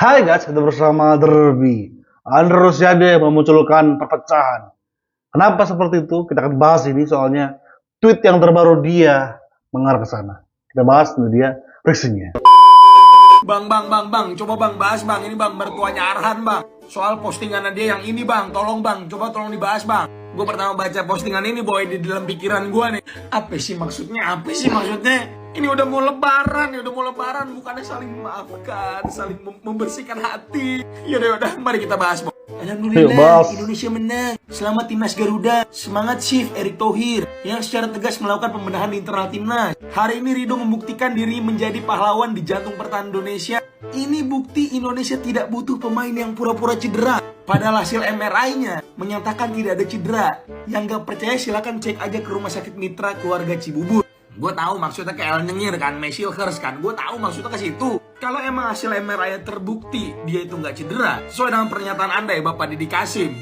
Hai guys, kita bersama Derby. Andre Rosiade memunculkan perpecahan. Kenapa seperti itu? Kita akan bahas ini soalnya tweet yang terbaru dia mengarah ke sana. Kita bahas ini dia reaksinya. Bang, coba bang bahas bang, ini bang mertuanya Arhan bang. Soal postingan dia yang ini bang, tolong bang, coba tolong dibahas bang. Gue pertama baca postingan ini boy, di dalam pikiran gue nih, apa sih maksudnya? Ini udah mau lebaran, bukannya saling memaafkan, saling membersihkan hati. Yaudah, mari kita bahas boy. Alhamdulillah, Indonesia menang. Selamat Timnas Garuda. Semangat Chief Erick Thohir yang secara tegas melakukan pembenahan di internal timnas. Hari ini Rido membuktikan diri menjadi pahlawan di jantung pertahanan Indonesia. Ini bukti Indonesia tidak butuh pemain yang pura-pura cedera. Padahal hasil MRI-nya menyatakan tidak ada cedera. Yang gak percaya silakan cek aja ke rumah sakit mitra keluarga Cibubur. Gue tahu maksudnya ke El Nyengir kan, Mesilhers kan. Gue tahu maksudnya ke situ. Kalau emang hasil MRI terbukti dia itu nggak cedera, sesuai dengan pernyataan Anda ya Bapak Didi Kasim.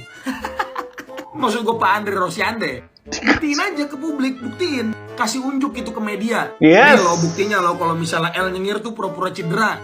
Maksud gue Pak Andre Rosiade. Buktiin aja ke publik, buktiin. Kasih unjuk itu ke media. Yes. Ini loh buktinya loh kalau misalnya El Nyengir tuh pura-pura cedera.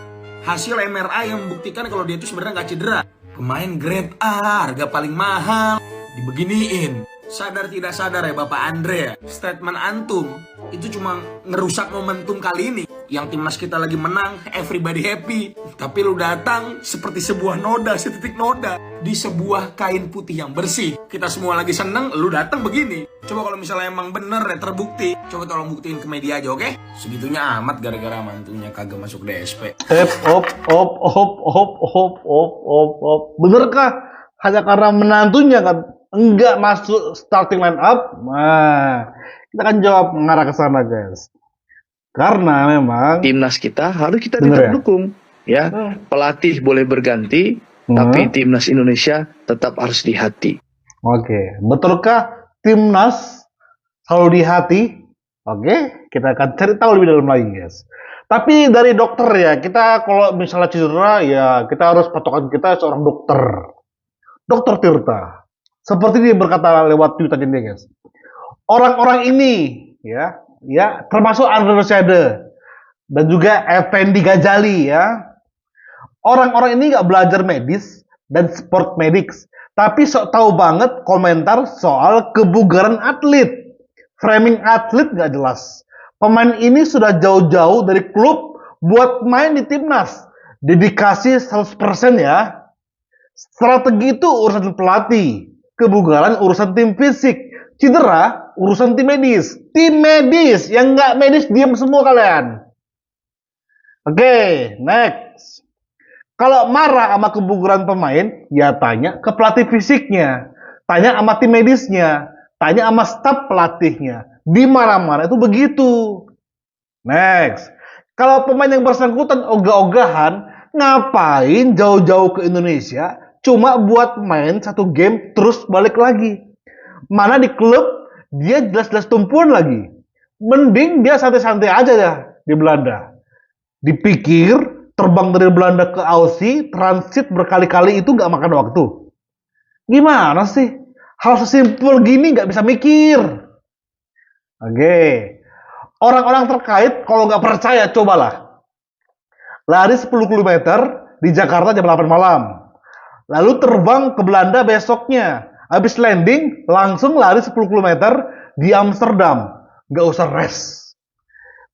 Hasil MRI yang membuktikan kalau dia itu sebenarnya nggak cedera. Pemain grade A, harga paling mahal, dibeginiin. Sadar tidak sadar ya Bapak Andre ya, statement antum itu cuma ngerusak momentum kali ini. Yang timnas kita lagi menang, everybody happy. Tapi lu datang seperti sebuah noda, setitik noda di sebuah kain putih yang bersih. Kita semua lagi seneng, lu datang begini. Coba kalau misalnya emang bener ya terbukti, coba tolong buktiin ke media aja, oke? Segitunya amat gara-gara mantunya kagak masuk DSP. Benerkah hanya karena menantunya kan enggak masuk starting line up? Nah, kita akan jawab mengarah ke sana guys. Karena memang timnas kita harus kita bener tetap dukung ya. Pelatih boleh berganti, tapi timnas Indonesia tetap harus di hati. Oke, betulkah timnas selalu di hati? Oke, kita akan cari tahu lebih dalam lagi guys. Tapi dari dokter ya, kita kalau misalnya cedera ya kita harus patokan kita seorang dokter. Dokter Tirta. Seperti dia berkata lewat tweetan ini guys. Orang-orang ini ya termasuk Andre Rosiade dan juga Effendi Ghazali ya. Orang-orang ini nggak belajar medis dan sport medics, tapi sok tahu banget komentar soal kebugaran atlet. Framing atlet nggak jelas. Pemain ini sudah jauh-jauh dari klub buat main di timnas. Dedikasi 100% ya. Strategi itu urusan pelatih, kebugaran urusan tim fisik, cedera urusan tim medis. Tim medis yang nggak medis diam semua kalian. Oke, next. Kalau marah sama kebugaran pemain, ya tanya ke pelatih fisiknya, tanya sama tim medisnya, tanya sama staf pelatihnya. Dimarah-marah itu begitu. Next. Kalau pemain yang bersangkutan ogah-ogahan, ngapain jauh-jauh ke Indonesia cuma buat main satu game terus balik lagi? Mana di klub dia jelas-jelas tumpuan lagi. Mending dia santai-santai aja ya di Belanda. Dipikir terbang dari Belanda ke Aussie, transit berkali-kali itu nggak makan waktu. Gimana sih? Hal sesimpel gini nggak bisa mikir. Oke. Orang-orang terkait kalau nggak percaya cobalah. Lari 10 km di Jakarta jam 8 malam. Lalu terbang ke Belanda besoknya. Habis landing, langsung lari 10 km di Amsterdam. Nggak usah rest.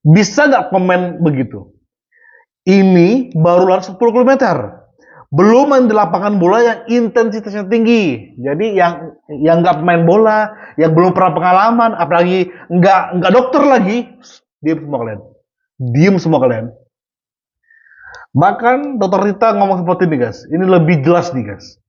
Bisa nggak komen begitu? Ini baru lari 10 km. Belum main di lapangan bola yang intensitasnya tinggi. Jadi yang nggak main bola, yang belum pernah pengalaman, apalagi nggak dokter lagi. Diam semua kalian. Bahkan Dr. Rita ngomong seperti ini guys. Ini lebih jelas nih guys.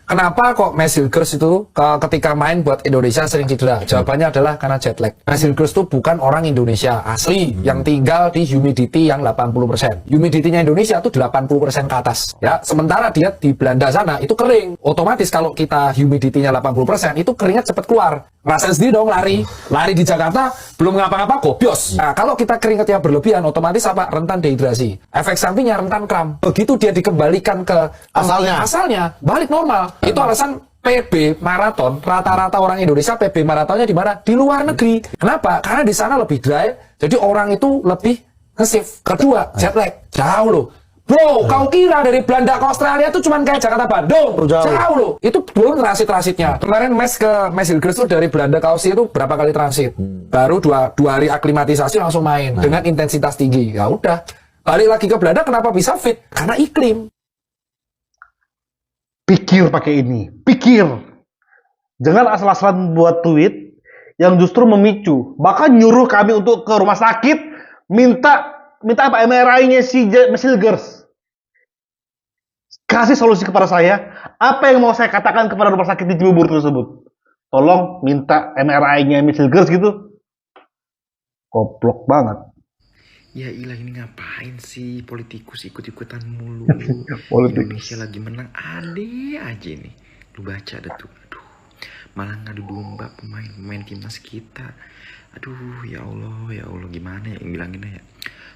Kenapa kok Mesilhers itu ketika main buat Indonesia sering cedera? Jawabannya adalah karena jet lag. Mesilhers itu bukan orang Indonesia asli yang tinggal di humidity yang 80%. Humidity-nya Indonesia itu 80% ke atas. Ya, sementara dia di Belanda sana itu kering. Otomatis kalau kita humidity-nya 80% itu keringat cepat keluar. Rasain sendiri dong lari di Jakarta belum ngapa-ngapa gobios. Nah, kalau kita keringatnya berlebihan otomatis apa? Rentan dehidrasi. Efek sampingnya rentan kram. Begitu dia dikembalikan ke asalnya balik normal. Itu alasan PB maraton, rata-rata orang Indonesia PB maratonnya di mana? Di luar negeri. Kenapa? Karena di sana lebih dry, jadi orang itu lebih nge-save. Kedua, jet lag. Jauh loh. Bro, kau kira dari Belanda ke Australia tuh cuman kayak Jakarta Bandung? Jauh. Jauh loh. Itu belum transit-transitnya. Kemarin Mes Hilgers tuh dari Belanda ke Aussie itu berapa kali transit? Baru dua hari aklimatisasi langsung main dengan intensitas tinggi. Ya udah. Balik lagi ke Belanda kenapa bisa fit? Karena iklim. Pikir pakai ini. Pikir. Jangan asal-asalan buat tweet yang justru memicu. Bahkan nyuruh kami untuk ke rumah sakit minta apa MRI-nya si Mes Hilgers. Kasih solusi kepada saya. Apa yang mau saya katakan kepada rumah sakit di Cibubur tersebut? Tolong minta MRI-nya Mes Hilgers gitu. Goblok banget. Ya ilah, ini ngapain sih politikus ikut-ikutan mulu. Politikus. Indonesia lagi menang, ade aja nih. Lu baca deh tuh, aduh, malah ngadu domba pemain timnas kita. Aduh, ya Allah, gimana ya yang bilanginnya ya.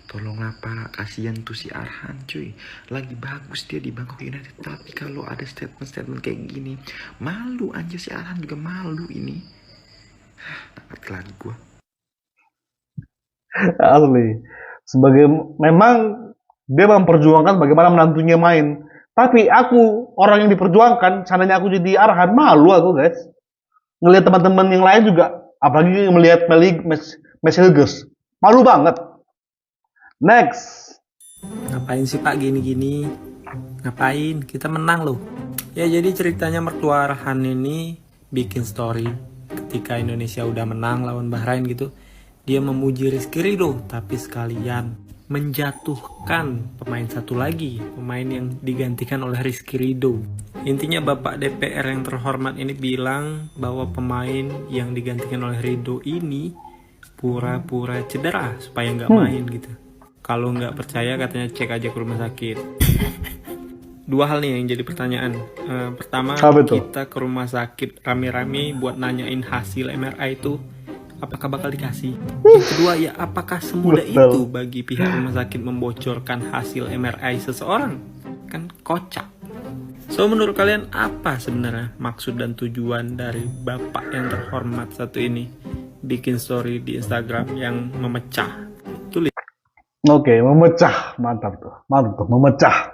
Tolonglah Pak, kasihan tuh si Arhan cuy. Lagi bagus dia di Bangkok United, tapi kalau ada statement kayak gini, malu aja si Arhan, juga malu ini. Tak ngerti lagi gue. Asli. Memang dia memperjuangkan bagaimana menantunya main. Tapi aku, orang yang diperjuangkan, seandainya aku jadi Arhan, malu aku guys. Ngelihat teman-teman yang lain juga, apalagi melihat Mes Hilgers. Malu banget. Next. Ngapain sih Pak gini-gini? Ngapain? Kita menang loh. Ya jadi ceritanya mertua Arhan ini bikin story ketika Indonesia udah menang lawan Bahrain gitu. Dia memuji Rizky Ridho, tapi sekalian menjatuhkan pemain satu lagi, pemain yang digantikan oleh Rizky Ridho. Intinya Bapak DPR yang terhormat ini bilang bahwa pemain yang digantikan oleh Ridho ini pura-pura cedera supaya nggak main gitu. Kalau nggak percaya katanya cek aja ke rumah sakit. Dua hal nih yang jadi pertanyaan. Pertama, kita ke rumah sakit rame-rame buat nanyain hasil MRI itu apakah bakal dikasih? Yang kedua ya, apakah semudah itu bagi pihak rumah sakit membocorkan hasil MRI seseorang? Kan kocak. So menurut kalian apa sebenarnya maksud dan tujuan dari bapak yang terhormat satu ini bikin story di Instagram yang memecah? Tulis. Oke, memecah. Mantap tuh, memecah.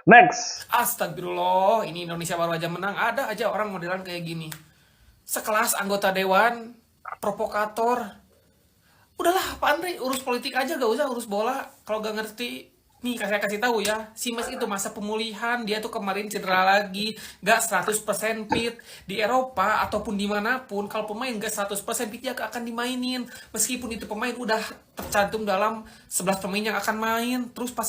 Next. Astagfirullah, ini Indonesia baru aja menang, ada aja orang modelan kayak gini. Sekelas anggota dewan, provokator. Udahlah Pak Andre, urus politik aja, gak usah urus bola. Kalau gak ngerti, nih saya kasih tahu ya, si Mes itu masa pemulihan, dia tuh kemarin cedera lagi, gak 100% fit. Di Eropa ataupun dimanapun, kalau pemain gak 100% fit, dia gak akan dimainin. Meskipun itu pemain udah tercantum dalam 11 pemain yang akan main, terus pas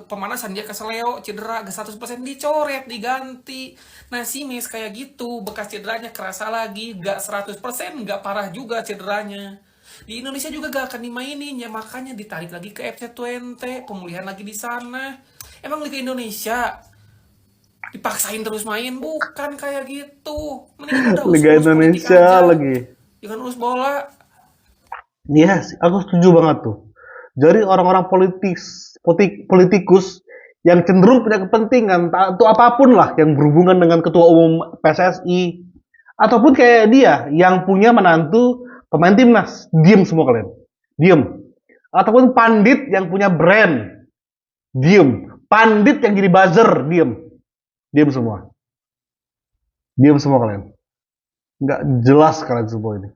pemanasan dia keseleo, cedera, gak 100% dicoret, diganti. Nah si Mes kayak gitu, bekas cederanya kerasa lagi, gak 100%, gak parah juga cederanya. Di Indonesia juga gak akan dimainin ya, makanya ditarik lagi ke FC20, pemulihan lagi di sana. Emang Liga Indonesia dipaksain terus main, bukan kayak gitu. Mending udah Liga Indonesia aja lagi. Jangan urus bola. Yes, aku setuju banget tuh. Jadi orang-orang politikus yang cenderung punya kepentingan atau apapun lah yang berhubungan dengan ketua umum PSSI ataupun kayak dia yang punya menantu pemain timnas, diem semua kalian, diem. Ataupun pandit yang punya brand, diem. Pandit yang jadi buzzer, diem, diem semua kalian. Nggak jelas kalian semua ini.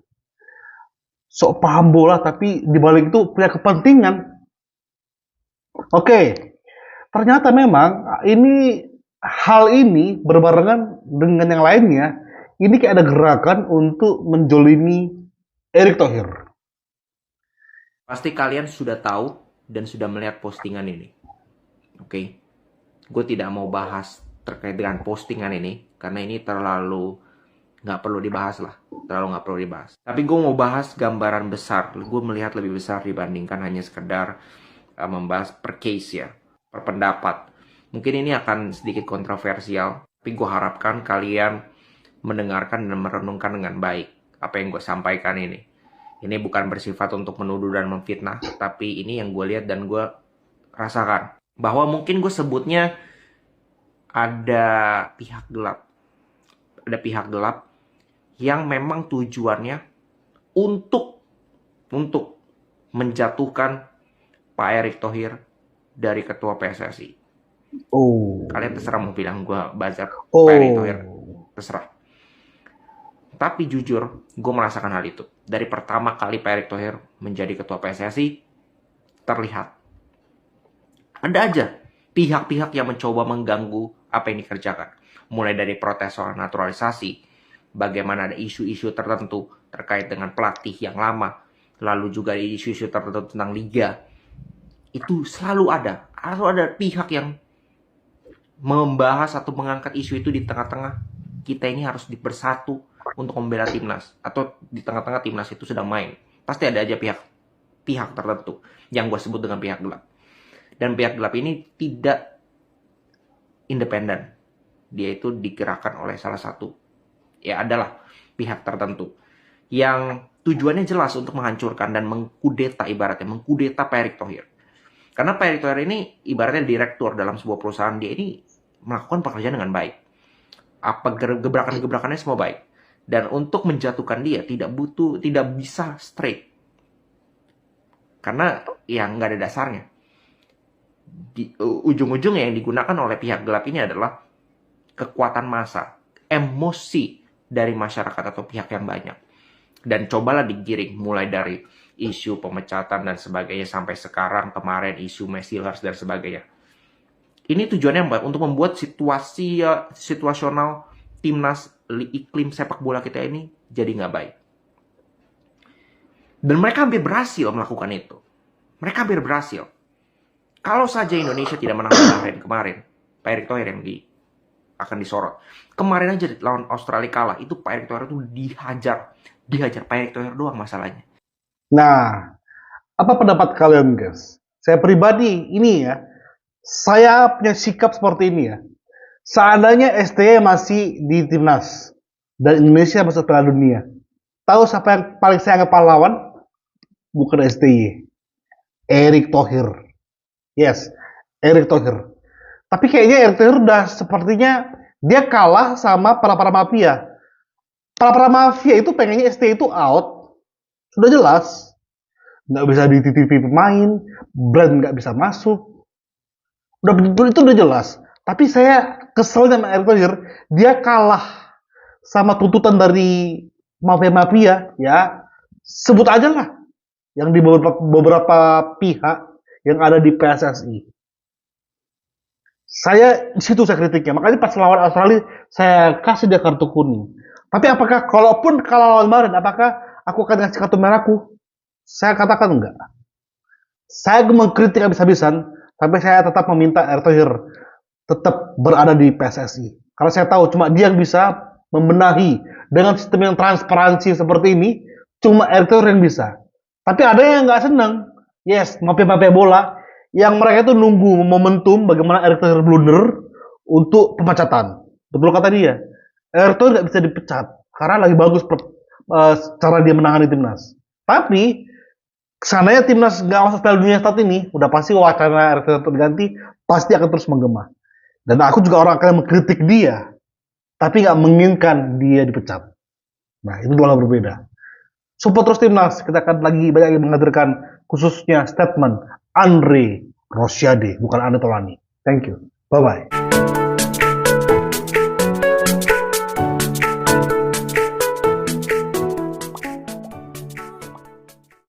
Sok paham bola tapi dibalik itu punya kepentingan. Oke, ternyata memang hal ini berbarengan dengan yang lainnya. Ini kayak ada gerakan untuk menjolimi Erick Thohir. Pasti kalian sudah tahu dan sudah melihat postingan ini. Oke. Gue tidak mau bahas terkait dengan postingan ini, karena ini terlalu nggak perlu dibahas lah. Tapi gue mau bahas gambaran besar. Gue melihat lebih besar dibandingkan hanya sekedar membahas per case ya, per pendapat. Mungkin ini akan sedikit kontroversial, tapi gue harapkan kalian mendengarkan dan merenungkan dengan baik apa yang gue sampaikan ini. Ini bukan bersifat untuk menuduh dan memfitnah, tapi ini yang gue lihat dan gue rasakan. Bahwa mungkin gue sebutnya ada pihak gelap. Ada pihak gelap yang memang tujuannya untuk menjatuhkan Pak Erick Thohir dari ketua PSSI. Oh. Kalian terserah mau bilang gue baca Oh. Pak Erick Thohir, terserah. Tapi jujur, gue merasakan hal itu. Dari pertama kali Pak Erick Thohir menjadi ketua PSSI, terlihat ada aja pihak-pihak yang mencoba mengganggu apa yang dikerjakan. Mulai dari protes soal naturalisasi, bagaimana ada isu-isu tertentu terkait dengan pelatih yang lama, lalu juga isu-isu tertentu tentang liga. Itu selalu ada pihak yang membahas atau mengangkat isu itu di tengah-tengah kita ini harus bersatu untuk membela timnas, atau di tengah-tengah timnas itu sedang main. Pasti ada aja pihak tertentu yang gue sebut dengan pihak gelap. Dan pihak gelap ini tidak independen. Dia itu digerakkan oleh salah satu, ya adalah pihak tertentu yang tujuannya jelas untuk menghancurkan dan mengkudeta, ibaratnya mengkudeta Pak Erick Thohir. Karena Pak Erick Thohir ini ibaratnya direktur dalam sebuah perusahaan, dia ini melakukan pekerjaan dengan baik. Apa gebrakan-gebrakannya semua baik. Dan untuk menjatuhkan dia tidak bisa straight. Karena ya nggak ada dasarnya. Ujung-ujungnya yang digunakan oleh pihak gelap ini adalah kekuatan massa, emosi dari masyarakat atau pihak yang banyak. Dan cobalah digiring mulai dari isu pemecatan dan sebagainya sampai sekarang kemarin isu Mesilas dan sebagainya. Ini tujuannya untuk membuat situasional timnas, iklim sepak bola kita ini jadi nggak baik. Dan mereka hampir berhasil melakukan itu. Mereka hampir berhasil. Kalau saja Indonesia tidak menang kemarin, Pak Erick Thohir yang akan disorot. Kemarin aja lawan Australia kalah, itu Pak Erick Thohir itu dihajar Pak Erick Thohir doang masalahnya. Nah, apa pendapat kalian guys? Saya pribadi ini ya, saya punya sikap seperti ini ya. Seandainya STY masih di timnas dan Indonesia masuk Piala Dunia, tahu siapa yang paling saya anggap pahlawan? Bukan STY, Erick Thohir. Yes, Erick Thohir. Tapi kayaknya Erick Thohir udah sepertinya dia kalah sama para mafia. Para mafia itu pengennya STY itu out. Sudah jelas. Nggak bisa dititipi pemain, brand nggak bisa masuk. Itu udah jelas. Tapi saya kesel sama Erick Thohir, dia kalah sama tuntutan dari mafia-mafia, ya. Sebut aja lah yang di beberapa pihak yang ada di PSSI. Saya di situ saya kritiknya. Makanya pas lawan Australia saya kasih dia kartu kuning. Tapi apakah kalaupun kalah lawan kemarin, apakah aku akan ngasih kartu merahku? Saya katakan enggak. Saya mengkritik habis-habisan, tapi saya tetap meminta Erick Thohir tetap berada di PSSI. Karena saya tahu cuma dia yang bisa membenahi dengan sistem yang transparansi seperti ini, cuma Erick Thohir yang bisa. Tapi ada yang nggak senang. Yes, mafia-mafia bola yang mereka itu nunggu momentum bagaimana Erick Thohir blunder untuk pemecatan. Betul kata dia. Erick Thohir nggak bisa dipecat karena lagi bagus cara dia menangani timnas. Tapi seandainya timnas nggak masuk Piala Dunia saat ini, udah pasti wacana Erick Thohir terganti pasti akan terus menggema. Dan aku juga orang akan mengkritik dia, tapi nggak menginginkan dia dipecat. Nah, itu dua hal berbeda. Support terus timnas, kita akan lagi banyak yang menghadirkan khususnya statement Andre Rosiade, bukan Andre Tolani. Thank you. Bye-bye.